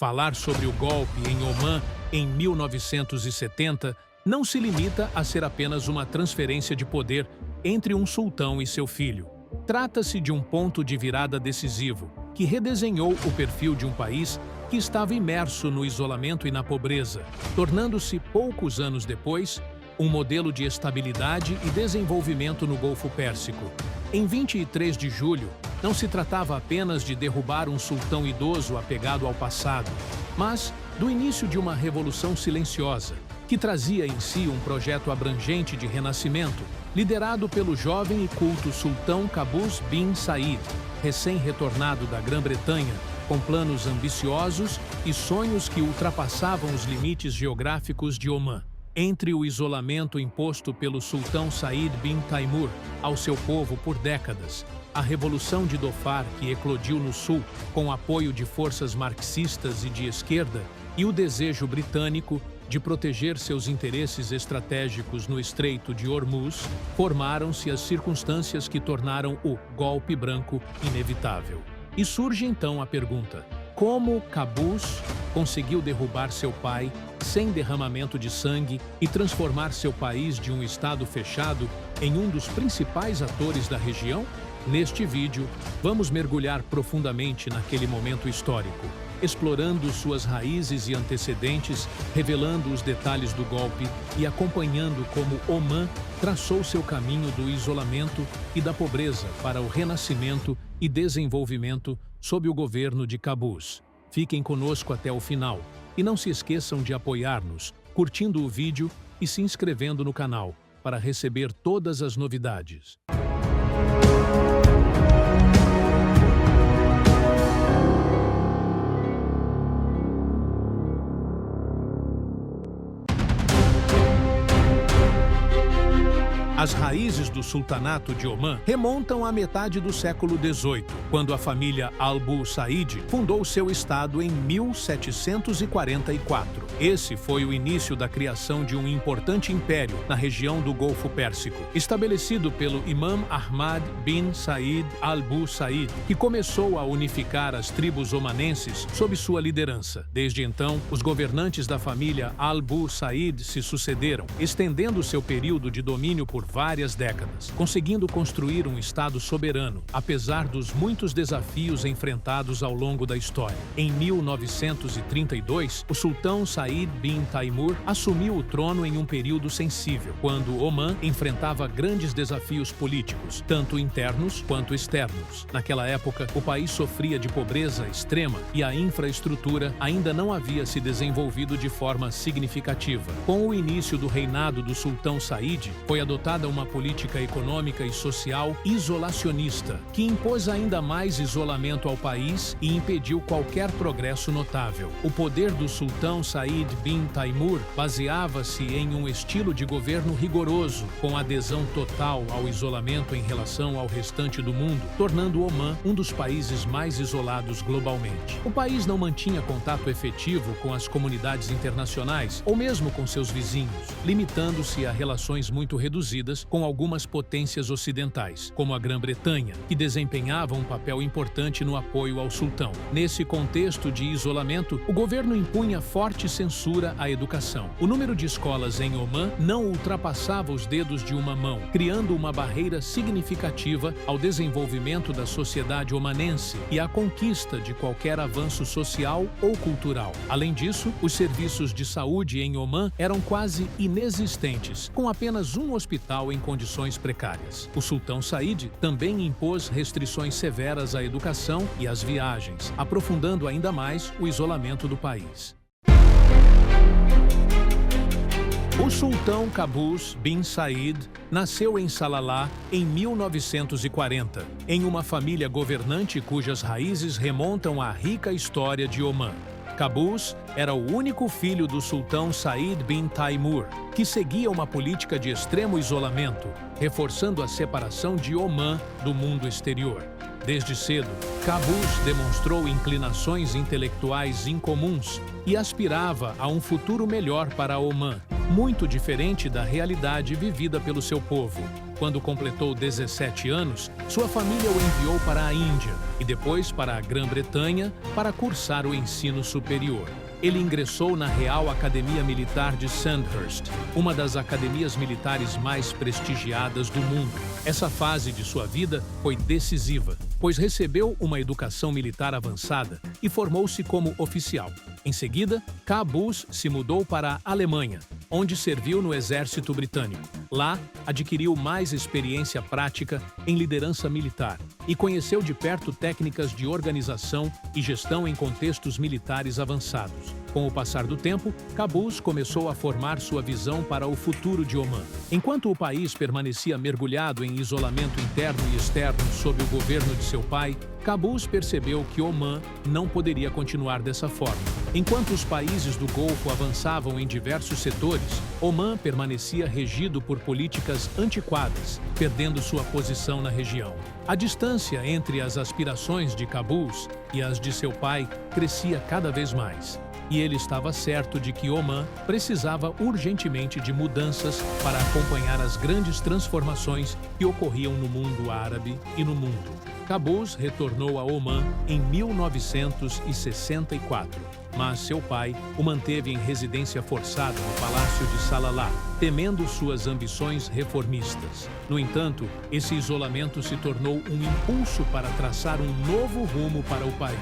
Falar sobre o golpe em Omã em 1970 não se limita a ser apenas uma transferência de poder entre um sultão e seu filho. Trata-se de um ponto de virada decisivo, que redesenhou o perfil de um país que estava imerso no isolamento e na pobreza, tornando-se, poucos anos depois, um modelo de estabilidade e desenvolvimento no Golfo Pérsico. Em 23 de julho, não se tratava apenas de derrubar um sultão idoso apegado ao passado, mas do início de uma revolução silenciosa, que trazia em si um projeto abrangente de renascimento, liderado pelo jovem e culto sultão Qaboos bin Said, recém-retornado da Grã-Bretanha, com planos ambiciosos e sonhos que ultrapassavam os limites geográficos de Omã. Entre o isolamento imposto pelo sultão Said bin Taimur ao seu povo por décadas, a Revolução de Dhofar, que eclodiu no sul com apoio de forças marxistas e de esquerda, e o desejo britânico de proteger seus interesses estratégicos no Estreito de Hormuz, formaram-se as circunstâncias que tornaram o golpe branco inevitável. E surge então a pergunta: como Qaboos conseguiu derrubar seu pai sem derramamento de sangue e transformar seu país de um estado fechado em um dos principais atores da região? Neste vídeo, vamos mergulhar profundamente naquele momento histórico, explorando suas raízes e antecedentes, revelando os detalhes do golpe e acompanhando como Omã traçou seu caminho do isolamento e da pobreza para o renascimento e desenvolvimento sob o governo de Qaboos. Fiquem conosco até o final e não se esqueçam de apoiar-nos, curtindo o vídeo e se inscrevendo no canal para receber todas as novidades. As raízes do sultanato de Omã remontam à metade do século XVIII, quando a família Al-Bu Said fundou seu estado em 1744. Esse foi o início da criação de um importante império na região do Golfo Pérsico, estabelecido pelo Imam Ahmad bin Said Al-Bu Said, que começou a unificar as tribos omanenses sob sua liderança. Desde então, os governantes da família Al-Bu Said se sucederam, estendendo seu período de domínio por várias décadas, conseguindo construir um estado soberano, apesar dos muitos desafios enfrentados ao longo da história. Em 1932, o sultão Said bin Taimur assumiu o trono em um período sensível, quando Omã enfrentava grandes desafios políticos, tanto internos quanto externos. Naquela época, o país sofria de pobreza extrema e a infraestrutura ainda não havia se desenvolvido de forma significativa. Com o início do reinado do sultão Said, foi adotada uma política econômica e social isolacionista, que impôs ainda mais isolamento ao país e impediu qualquer progresso notável. O poder do sultão Said bin Taimur baseava-se em um estilo de governo rigoroso, com adesão total ao isolamento em relação ao restante do mundo, tornando Omã um dos países mais isolados globalmente. O país não mantinha contato efetivo com as comunidades internacionais ou mesmo com seus vizinhos, limitando-se a relações muito reduzidas com algumas potências ocidentais, como a Grã-Bretanha, que desempenhava um papel importante no apoio ao sultão. Nesse contexto de isolamento, o governo impunha forte censura à educação. O número de escolas em Omã não ultrapassava os dedos de uma mão, criando uma barreira significativa ao desenvolvimento da sociedade omanense e à conquista de qualquer avanço social ou cultural. Além disso, os serviços de saúde em Omã eram quase inexistentes, com apenas um hospital em condições precárias. O sultão Said também impôs restrições severas à educação e às viagens, aprofundando ainda mais o isolamento do país. O sultão Qaboos bin Said nasceu em Salalah em 1940, em uma família governante cujas raízes remontam à rica história de Omã. Qaboos era o único filho do sultão Said bin Taimur, que seguia uma política de extremo isolamento, reforçando a separação de Omã do mundo exterior. Desde cedo, Qaboos demonstrou inclinações intelectuais incomuns e aspirava a um futuro melhor para Omã, muito diferente da realidade vivida pelo seu povo. Quando completou 17 anos, sua família o enviou para a Índia e depois para a Grã-Bretanha para cursar o ensino superior. Ele ingressou na Real Academia Militar de Sandhurst, uma das academias militares mais prestigiadas do mundo. Essa fase de sua vida foi decisiva, pois recebeu uma educação militar avançada e formou-se como oficial. Em seguida, Qaboos se mudou para a Alemanha, onde serviu no exército britânico. Lá, adquiriu mais experiência prática em liderança militar e conheceu de perto técnicas de organização e gestão em contextos militares avançados. Com o passar do tempo, Qaboos começou a formar sua visão para o futuro de Omã. Enquanto o país permanecia mergulhado em isolamento interno e externo sob o governo de seu pai, Qaboos percebeu que Omã não poderia continuar dessa forma. Enquanto os países do Golfo avançavam em diversos setores, Omã permanecia regido por políticas antiquadas, perdendo sua posição na região. A distância entre as aspirações de Qaboos e as de seu pai crescia cada vez mais. E ele estava certo de que Omã precisava urgentemente de mudanças para acompanhar as grandes transformações que ocorriam no mundo árabe e no mundo. Qaboos retornou a Omã em 1964, mas seu pai o manteve em residência forçada no Palácio de Salalah, temendo suas ambições reformistas. No entanto, esse isolamento se tornou um impulso para traçar um novo rumo para o país.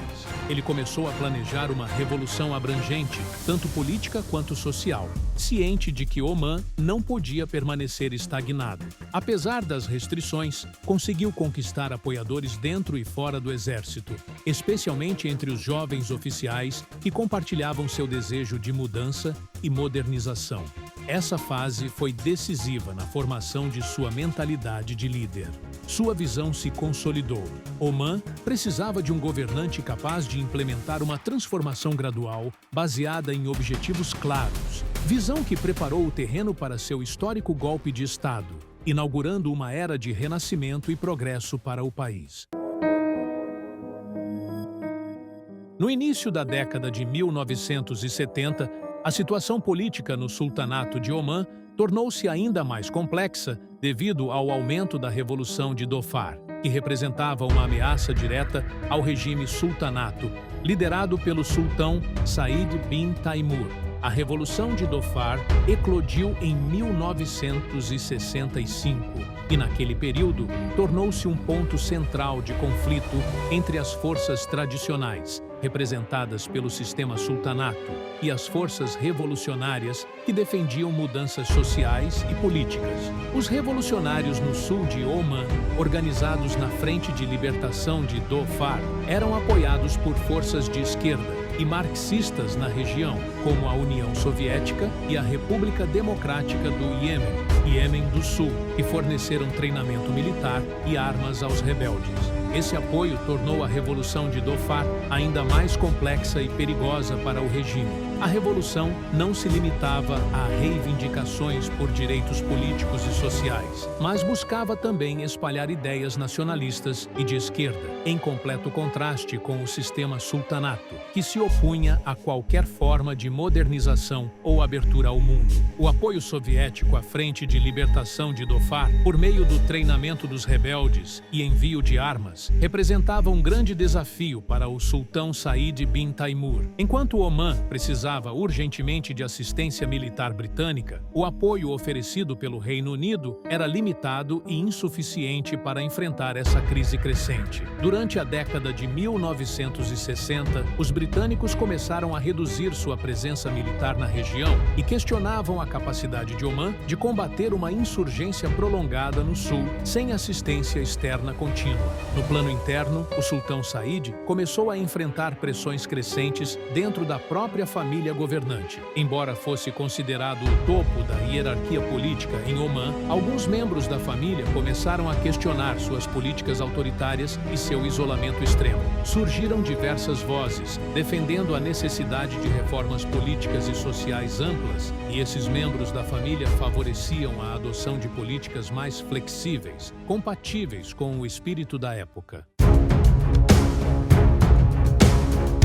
Ele começou a planejar uma revolução abrangente, tanto política quanto social, ciente de que Omã não podia permanecer estagnado. Apesar das restrições, conseguiu conquistar apoiadores dentro e fora do exército, especialmente entre os jovens oficiais que compartilhavam seu desejo de mudança e modernização. Essa fase foi decisiva na formação de sua mentalidade de líder. Sua visão se consolidou. Omã precisava de um governante capaz de implementar uma transformação gradual baseada em objetivos claros, visão que preparou o terreno para seu histórico golpe de Estado, inaugurando uma era de renascimento e progresso para o país. No início da década de 1970, a situação política no sultanato de Omã tornou-se ainda mais complexa devido ao aumento da Revolução de Dhofar, que representava uma ameaça direta ao regime sultanato, liderado pelo sultão Said bin Taimur. A Revolução de Dhofar eclodiu em 1965 e, naquele período, tornou-se um ponto central de conflito entre as forças tradicionais, representadas pelo sistema sultanato, e as forças revolucionárias que defendiam mudanças sociais e políticas. Os revolucionários no sul de Omã, organizados na Frente de Libertação de Dhofar, eram apoiados por forças de esquerda e marxistas na região, como a União Soviética e a República Democrática do Iêmen do Sul, que forneceram treinamento militar e armas aos rebeldes. Esse apoio tornou a Revolução de Dhofar ainda mais complexa e perigosa para o regime. A revolução não se limitava a reivindicações por direitos políticos e sociais, mas buscava também espalhar ideias nacionalistas e de esquerda, em completo contraste com o sistema sultanato, que se opunha a qualquer forma de modernização ou abertura ao mundo. O apoio soviético à Frente de Libertação de Dhofar, por meio do treinamento dos rebeldes e envio de armas, representava um grande desafio para o sultão Said bin Taimur. Enquanto Omã precisava urgentemente de assistência militar britânica, o apoio oferecido pelo Reino Unido era limitado e insuficiente para enfrentar essa crise crescente. Durante a década de 1960, os britânicos começaram a reduzir sua presença militar na região e questionavam a capacidade de Omã de combater uma insurgência prolongada no sul, sem assistência externa contínua. No plano interno, o sultão Said começou a enfrentar pressões crescentes dentro da própria família governante. Embora fosse considerado o topo da hierarquia política em Omã, alguns membros da família começaram a questionar suas políticas autoritárias e seu isolamento extremo. Surgiram diversas vozes defendendo a necessidade de reformas políticas e sociais amplas, e esses membros da família favoreciam a adoção de políticas mais flexíveis, compatíveis com o espírito da época.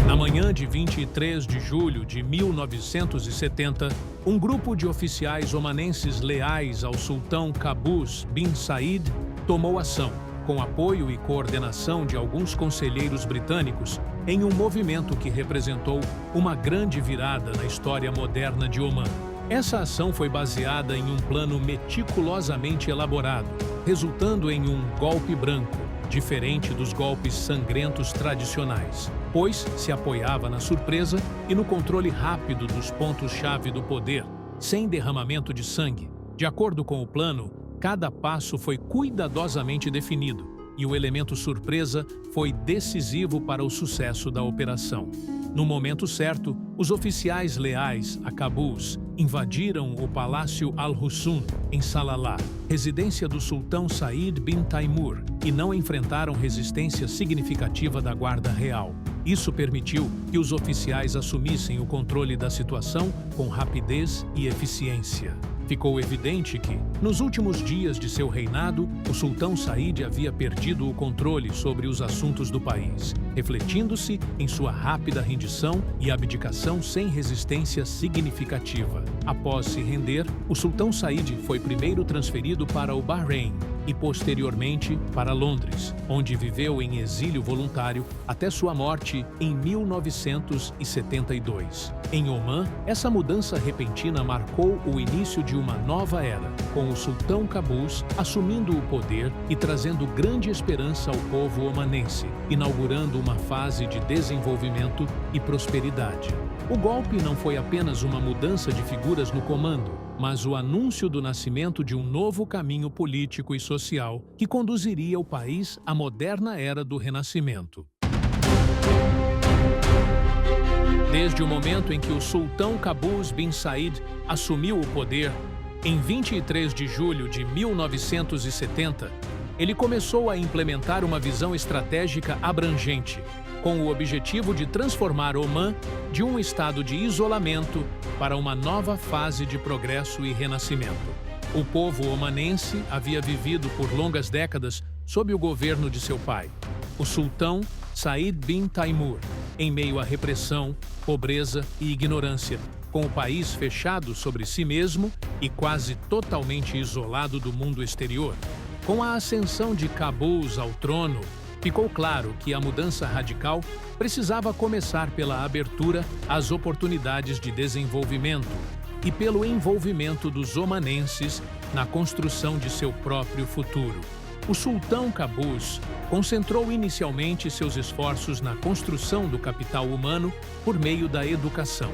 Na manhã de 23 de julho de 1970, um grupo de oficiais omanenses leais ao sultão Qaboos bin Said tomou ação, com apoio e coordenação de alguns conselheiros britânicos, em um movimento que representou uma grande virada na história moderna de Omã. Essa ação foi baseada em um plano meticulosamente elaborado, resultando em um golpe branco, diferente dos golpes sangrentos tradicionais, pois se apoiava na surpresa e no controle rápido dos pontos-chave do poder, sem derramamento de sangue. De acordo com o plano, cada passo foi cuidadosamente definido e o elemento surpresa foi decisivo para o sucesso da operação. No momento certo, os oficiais leais a Cabuz invadiram o Palácio Al-Hussun, em Salalah, residência do sultão Said bin Taimur, e não enfrentaram resistência significativa da Guarda Real. Isso permitiu que os oficiais assumissem o controle da situação com rapidez e eficiência. Ficou evidente que, nos últimos dias de seu reinado, o sultão Said havia perdido o controle sobre os assuntos do país, refletindo-se em sua rápida rendição e abdicação sem resistência significativa. Após se render, o sultão Said foi primeiro transferido para o Bahrein e, posteriormente, para Londres, onde viveu em exílio voluntário até sua morte em 1972. Em Omã, essa mudança repentina marcou o início de uma nova era, com o sultão Cabuz assumindo o poder e trazendo grande esperança ao povo omanense, inaugurando uma fase de desenvolvimento e prosperidade. O golpe não foi apenas uma mudança de figuras no comando, mas o anúncio do nascimento de um novo caminho político e social que conduziria o país à moderna era do Renascimento. Desde o momento em que o sultão Cabuz bin Said assumiu o poder, em 23 de julho de 1970, ele começou a implementar uma visão estratégica abrangente, com o objetivo de transformar Omã de um estado de isolamento para uma nova fase de progresso e renascimento. O povo omanense havia vivido por longas décadas sob o governo de seu pai, o sultão Said bin Taimur, em meio à repressão, pobreza e ignorância, com o país fechado sobre si mesmo e quase totalmente isolado do mundo exterior. Com a ascensão de Cabuz ao trono, ficou claro que a mudança radical precisava começar pela abertura às oportunidades de desenvolvimento e pelo envolvimento dos omanenses na construção de seu próprio futuro. O sultão Cabuz concentrou inicialmente seus esforços na construção do capital humano por meio da educação.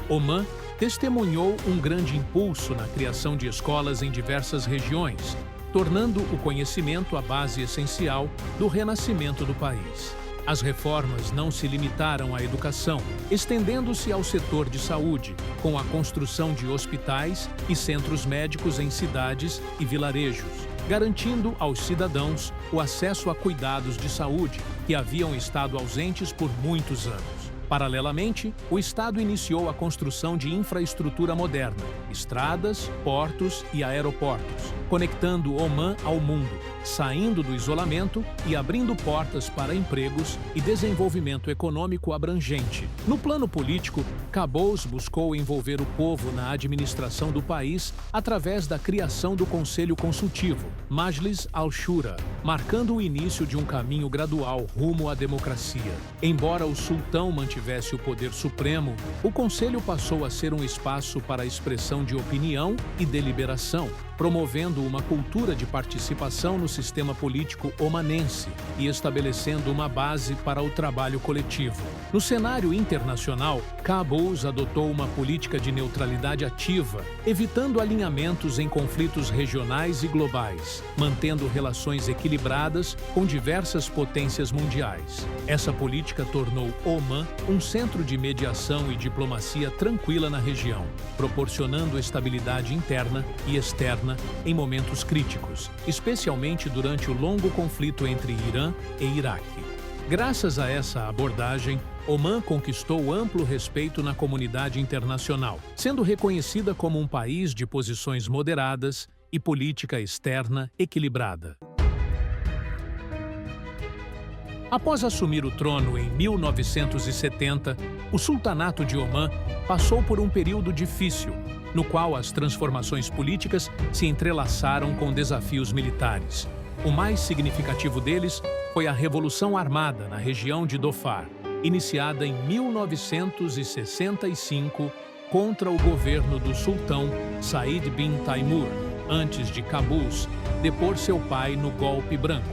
Omã testemunhou um grande impulso na criação de escolas em diversas regiões, tornando o conhecimento a base essencial do renascimento do país. As reformas não se limitaram à educação, estendendo-se ao setor de saúde, com a construção de hospitais e centros médicos em cidades e vilarejos, garantindo aos cidadãos o acesso a cuidados de saúde que haviam estado ausentes por muitos anos. Paralelamente, o Estado iniciou a construção de infraestrutura moderna, estradas, portos e aeroportos, conectando Omã ao mundo, saindo do isolamento e abrindo portas para empregos e desenvolvimento econômico abrangente. No plano político, Cabuz buscou envolver o povo na administração do país através da criação do Conselho Consultivo, Majlis al-Shura, marcando o início de um caminho gradual rumo à democracia. Embora o sultão mantivesse o poder supremo, o Conselho passou a ser um espaço para a expressão de opinião e deliberação, promovendo uma cultura de participação no sistema político omanense e estabelecendo uma base para o trabalho coletivo. No cenário internacional, Cabuz adotou uma política de neutralidade ativa, evitando alinhamentos em conflitos regionais e globais, mantendo relações equilibradas com diversas potências mundiais. Essa política tornou Omã um centro de mediação e diplomacia tranquila na região, proporcionando estabilidade interna e externa em momentos críticos, especialmente durante o longo conflito entre Irã e Iraque. Graças a essa abordagem, Omã conquistou amplo respeito na comunidade internacional, sendo reconhecida como um país de posições moderadas e política externa equilibrada. Após assumir o trono em 1970, o Sultanato de Omã passou por um período difícil, no qual as transformações políticas se entrelaçaram com desafios militares. O mais significativo deles foi a Revolução Armada na região de Dhofar, iniciada em 1965 contra o governo do sultão Said bin Taimur, antes de Qaboos depor seu pai no golpe branco.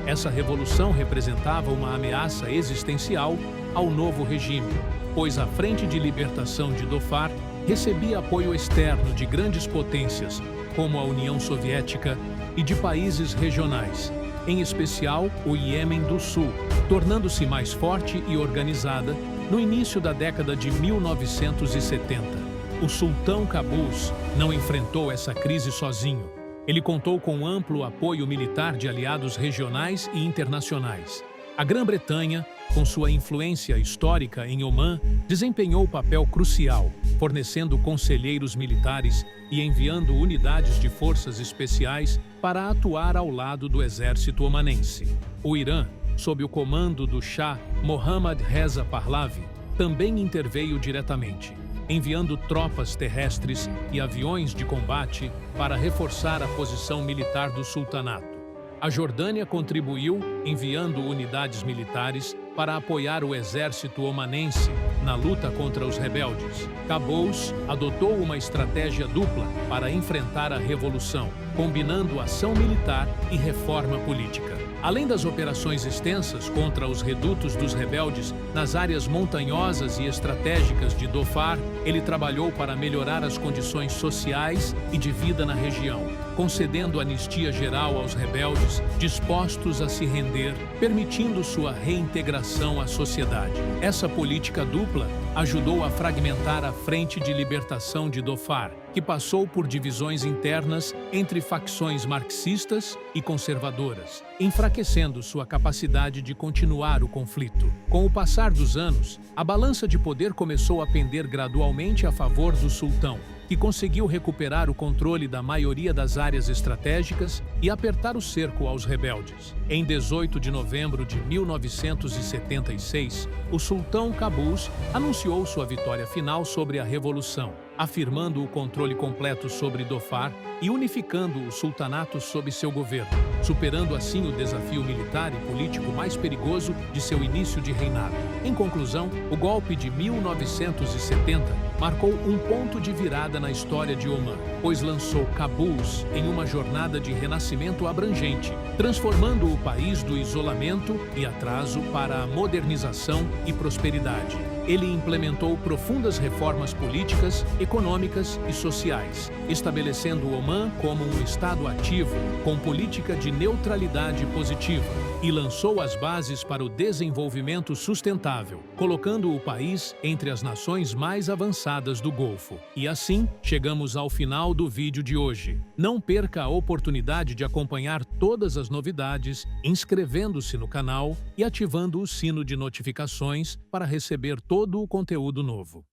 Essa revolução representava uma ameaça existencial ao novo regime, pois a Frente de Libertação de Dhofar recebia apoio externo de grandes potências, como a União Soviética, e de países regionais, em especial o Iêmen do Sul, tornando-se mais forte e organizada no início da década de 1970. O sultão Qaboos não enfrentou essa crise sozinho. Ele contou com amplo apoio militar de aliados regionais e internacionais. A Grã-Bretanha, com sua influência histórica em Omã, desempenhou papel crucial, fornecendo conselheiros militares e enviando unidades de forças especiais para atuar ao lado do exército omanense. O Irã, sob o comando do Shah Mohammad Reza Pahlavi, também interveio diretamente, enviando tropas terrestres e aviões de combate para reforçar a posição militar do sultanato. A Jordânia contribuiu enviando unidades militares para apoiar o exército omanense na luta contra os rebeldes. Qaboos adotou uma estratégia dupla para enfrentar a revolução, combinando ação militar e reforma política. Além das operações extensas contra os redutos dos rebeldes nas áreas montanhosas e estratégicas de Dhofar, ele trabalhou para melhorar as condições sociais e de vida na região, concedendo anistia geral aos rebeldes dispostos a se render, permitindo sua reintegração à sociedade. Essa política dupla ajudou a fragmentar a Frente de Libertação de Dhofar, que passou por divisões internas entre facções marxistas e conservadoras, enfraquecendo sua capacidade de continuar o conflito. Com o passar dos anos, a balança de poder começou a pender gradualmente a favor do sultão, que conseguiu recuperar o controle da maioria das áreas estratégicas e apertar o cerco aos rebeldes. Em 18 de novembro de 1976, o sultão Qaboos anunciou sua vitória final sobre a revolução, afirmando o controle completo sobre Dhofar e unificando o sultanato sob seu governo, superando assim o desafio militar e político mais perigoso de seu início de reinado. Em conclusão, o golpe de 1970 marcou um ponto de virada na história de Omã, pois lançou Qaboos em uma jornada de renascimento abrangente, transformando o país do isolamento e atraso para a modernização e prosperidade. Ele implementou profundas reformas políticas, econômicas e sociais, estabelecendo Omã como um estado ativo, com política de neutralidade positiva, e lançou as bases para o desenvolvimento sustentável, colocando o país entre as nações mais avançadas do Golfo. E assim, chegamos ao final do vídeo de hoje. Não perca a oportunidade de acompanhar todas as novidades, inscrevendo-se no canal e ativando o sino de notificações para receber todo o conteúdo novo.